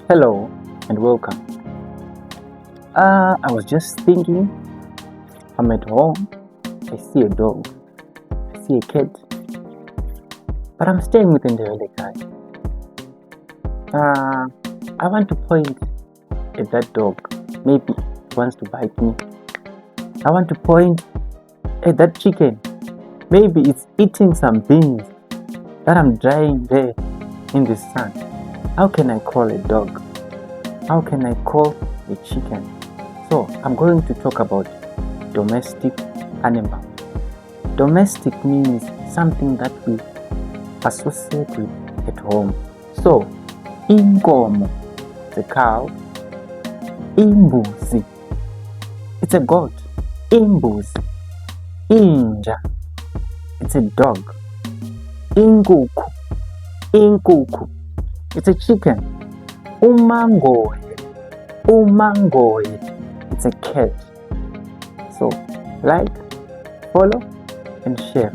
Hello and welcome. I was just thinking, I'm at home, I see a dog, I see a cat, but I'm staying with Ndebele guy. I want to point at that dog. Maybe it wants to bite me. I want to point at that chicken. Maybe it's eating some beans that I'm drying there in the sun. How can I call a dog? How can I call a chicken? So I'm going to talk about domestic animal. Domestic means something that we associate with at home. So, inkomo, it's a cow. Imbuzi, it's a goat. Imbuzi, inja, it's a dog. Inkukhu, it's a chicken. Umangoye, it's a cat. So, like, follow, and share.